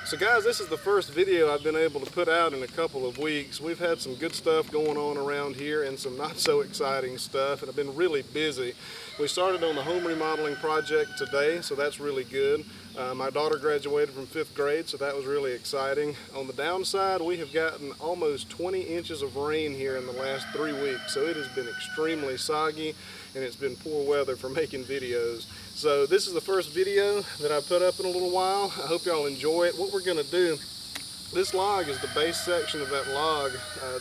So guys, this is the first video I've been able to put out in a couple of weeks. We've had some good stuff going on around here and some not so exciting stuff, and I've been really busy. We started on the home remodeling project today, so that's really good. My daughter graduated from 5th grade, so that was really exciting. On the downside, we have gotten almost 20 inches of rain here in the last 3 weeks, so it has been extremely soggy and it's been poor weather for making videos. So this is the first video that I put up in a little while. I hope y'all enjoy it. What we're going to do, this log is the base section of that log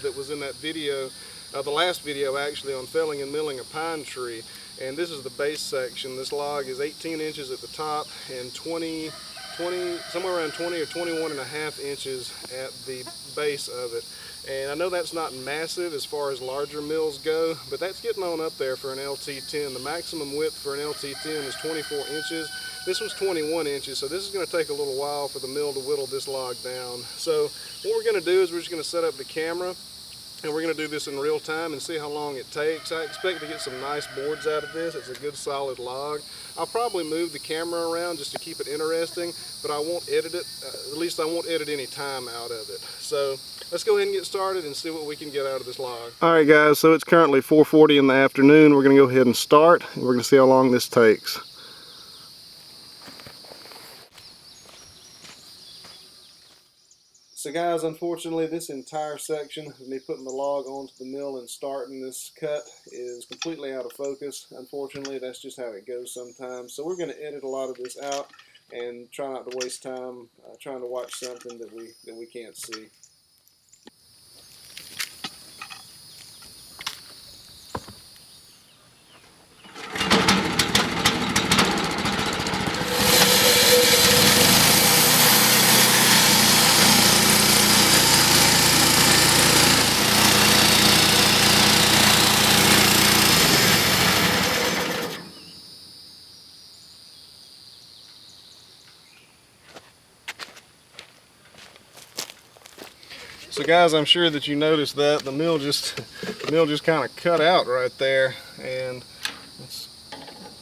that was in that video, the last video actually, on felling and milling a pine tree. And this is the base section. This log is 18 inches at the top and somewhere around 20 or 21 and a half inches at the base of it. And I know that's not massive as far as larger mills go, but that's getting on up there for an LT10. The maximum width for an LT10 is 24 inches. This one's 21 inches, so this is going to take a little while for the mill to whittle this log down. So what we're going to do is we're just going to set up the camera, and we're going to do this in real time and see how long it takes. I expect to get some nice boards out of this. It's a good solid log. I'll probably move the camera around just to keep it interesting, but I won't edit it. At least I won't edit any time out of it. So let's go ahead and get started and see what we can get out of this log. Alright guys, so it's currently 4:40 in the afternoon. We're going to go ahead and start, and we're going to see how long this takes. So guys, unfortunately this entire section of me putting the log onto the mill and starting this cut is completely out of focus. Unfortunately, that's just how it goes sometimes. So we're going to edit a lot of this out and try not to waste time trying to watch something that we can't see. So guys, I'm sure that you noticed that the mill just kind of cut out right there, and it's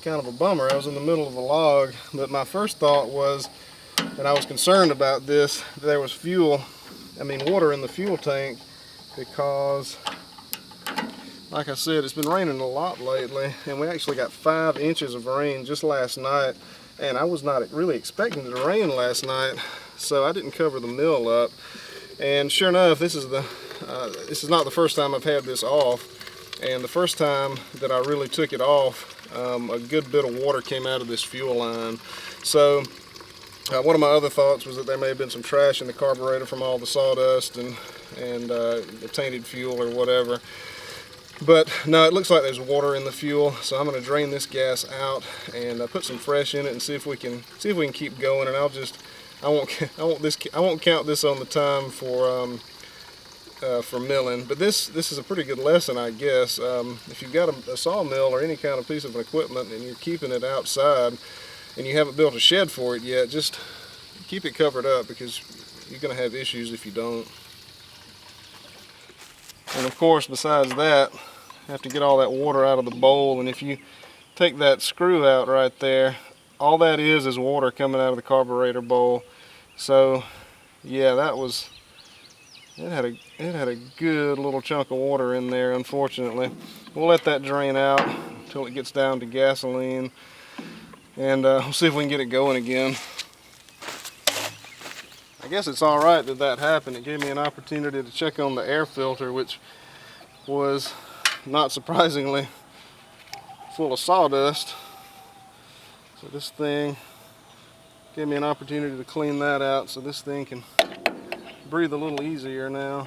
kind of a bummer. I was in the middle of a log, but my first thought was, and I was concerned about this, there was water in the fuel tank, because like I said, it's been raining a lot lately, and we actually got 5 inches of rain just last night, and I was not really expecting it to rain last night, so I didn't cover the mill up. And sure enough, this is not the first time I've had this off, and the first time that I really took it off, a good bit of water came out of this fuel line. So one of my other thoughts was that there may have been some trash in the carburetor from all the sawdust and the tainted fuel or whatever. But no, it looks like there's water in the fuel, so I'm going to drain this gas out and put some fresh in it and see if we can keep going. And I won't count this on the time for milling, but this is a pretty good lesson, I guess. If you've got a sawmill or any kind of piece of equipment and you're keeping it outside and you haven't built a shed for it yet, just keep it covered up, because you're going to have issues if you don't. And of course, besides that, you have to get all that water out of the bowl, and if you take that screw out right there, all that is water coming out of the carburetor bowl. So yeah, it had a good little chunk of water in there, unfortunately. We'll let that drain out until it gets down to gasoline, and we'll see if we can get it going again. I guess it's alright that happened. It gave me an opportunity to check on the air filter, which was, not surprisingly, full of sawdust. So this thing gave me an opportunity to clean that out, so this thing can breathe a little easier now.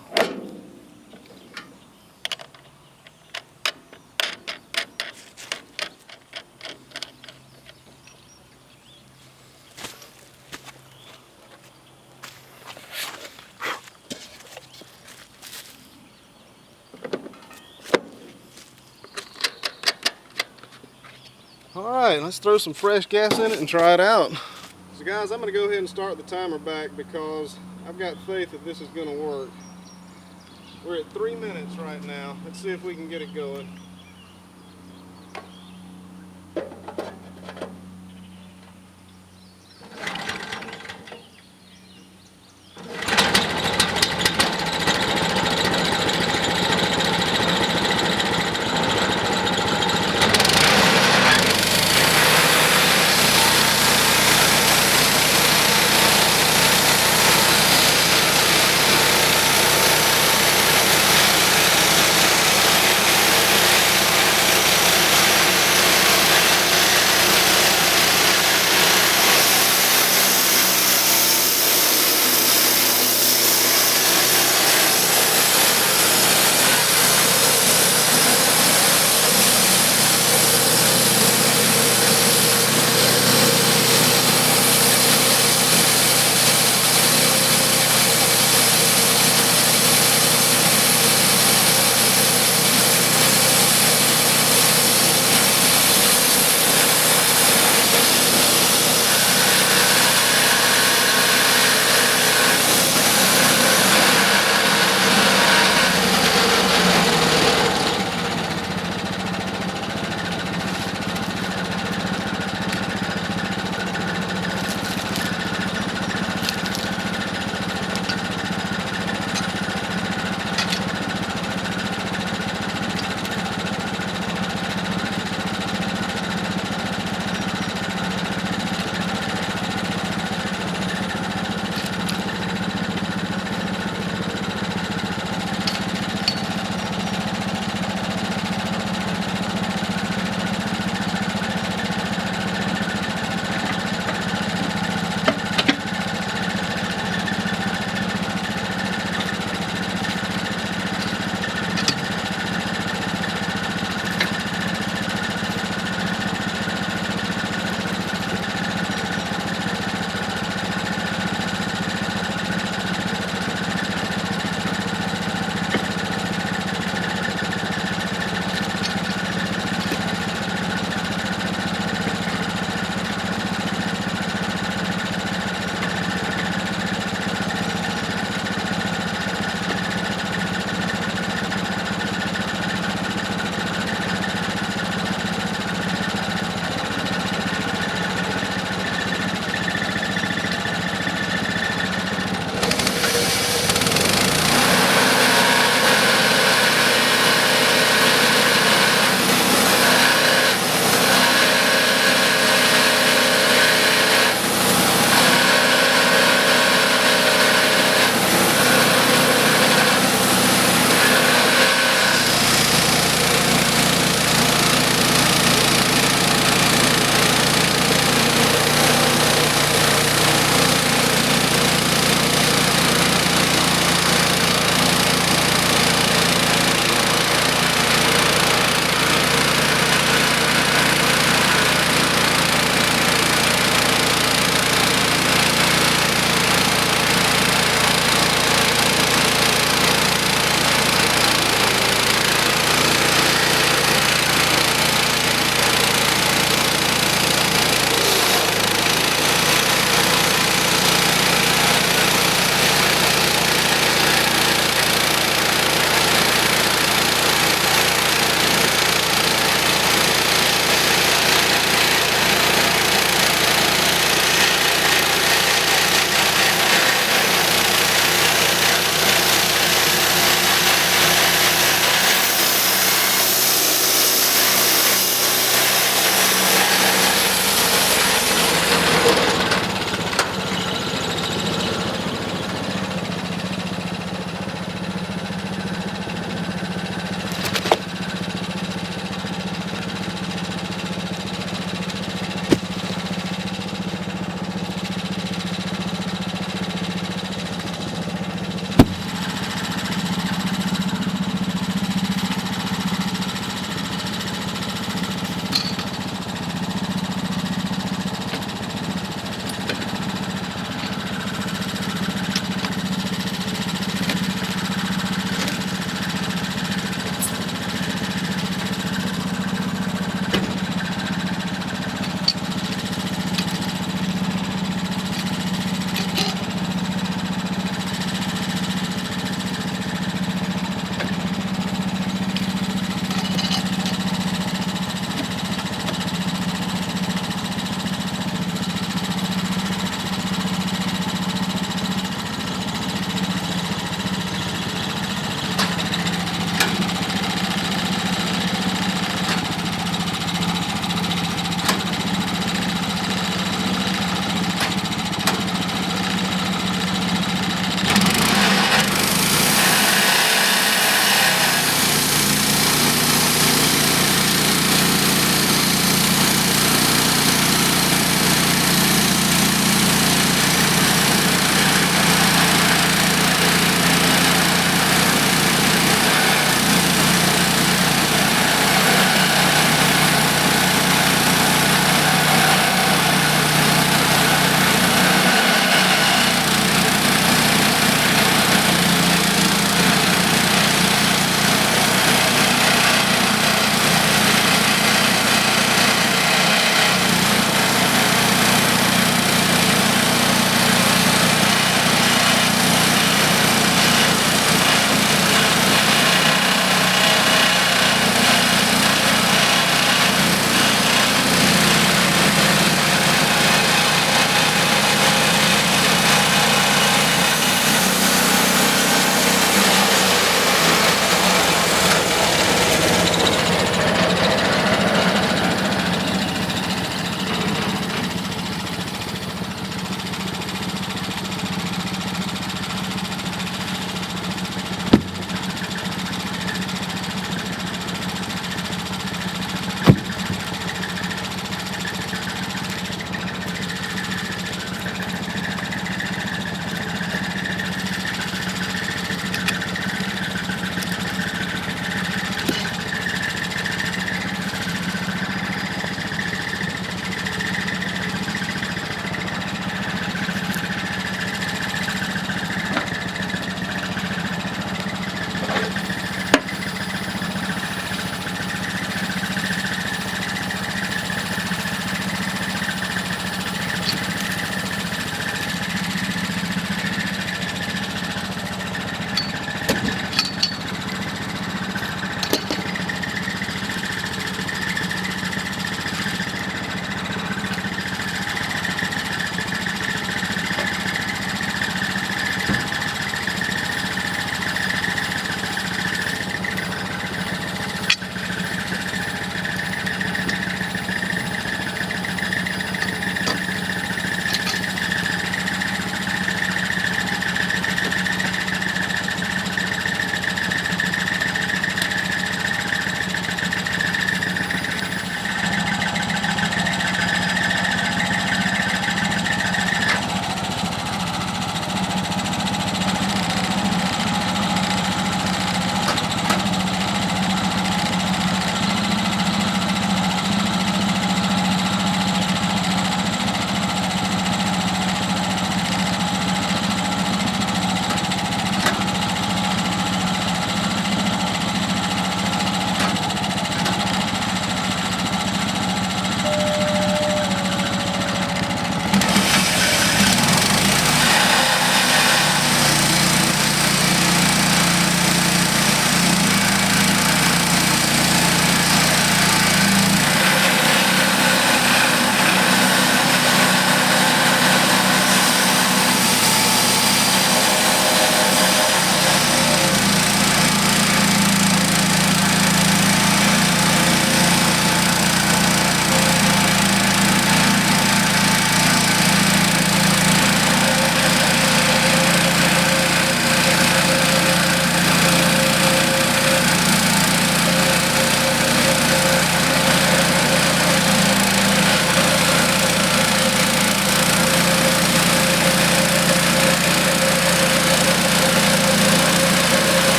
Alright, let's throw some fresh gas in it and try it out. So guys, I'm going to go ahead and start the timer back because I've got faith that this is going to work. We're at 3 minutes right now. Let's see if we can get it going.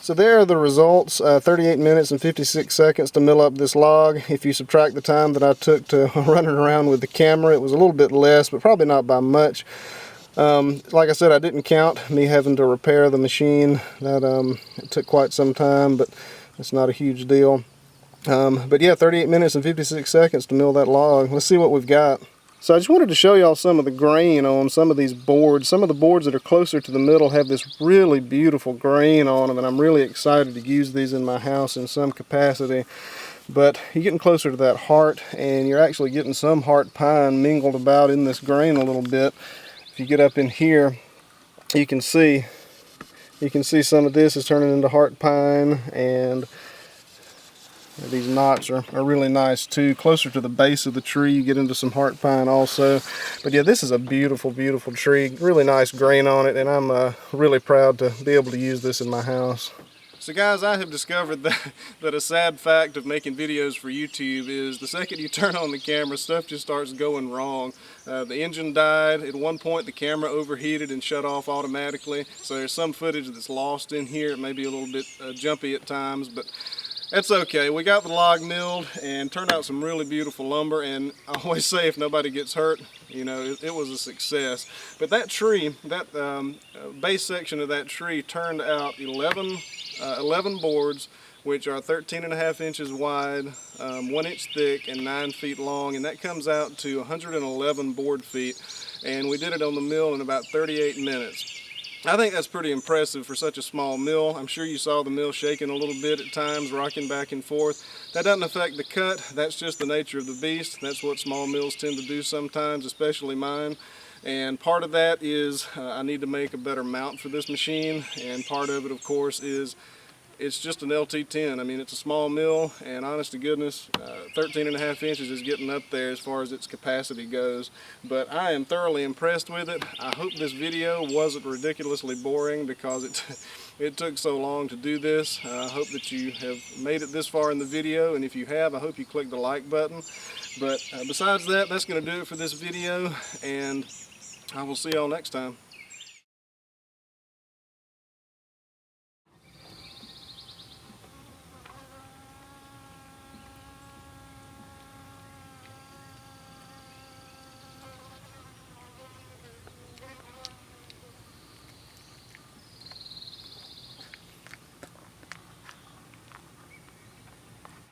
So there are the results, 38 minutes and 56 seconds to mill up this log. If you subtract the time that I took to run it around with the camera, it was a little bit less, but probably not by much. Like I said, I didn't count me having to repair the machine. That it took quite some time, but it's not a huge deal. But yeah, 38 minutes and 56 seconds to mill that log. Let's see what we've got. So I just wanted to show y'all some of the grain on some of these boards. Some of the boards that are closer to the middle have this really beautiful grain on them, and I'm really excited to use these in my house in some capacity. But you're getting closer to that heart, and you're actually getting some heart pine mingled about in this grain a little bit. If you get up in here, you can see some of this is turning into heart pine, and these knots are really nice too. Closer to the base of the tree, you get into some heart pine also. But yeah, this is a beautiful, beautiful tree. Really nice grain on it, and I'm really proud to be able to use this in my house. So guys, I have discovered that a sad fact of making videos for YouTube is the second you turn on the camera, stuff just starts going wrong. The engine died. At one point the camera overheated and shut off automatically. So there's some footage that's lost in here. It may be a little bit jumpy at times, but that's okay. We got the log milled and turned out some really beautiful lumber, and I always say if nobody gets hurt, you know, it was a success. But that tree, that base section of that tree turned out 11 boards, which are 13.5 inches wide, 1 inch thick, and 9 feet long, and that comes out to 111 board feet, and we did it on the mill in about 38 minutes. I think that's pretty impressive for such a small mill. I'm sure you saw the mill shaking a little bit at times, rocking back and forth. That doesn't affect the cut. That's just the nature of the beast. That's what small mills tend to do sometimes, especially mine. And part of that is I need to make a better mount for this machine, and part of it, of course, is it's just an LT10. I mean, it's a small mill, and honest to goodness, 13.5 inches is getting up there as far as its capacity goes. But I am thoroughly impressed with it. I hope this video wasn't ridiculously boring, because it took so long to do this. I hope that you have made it this far in the video, and if you have, I hope you click the like button. But besides that, that's going to do it for this video, and I will see y'all next time.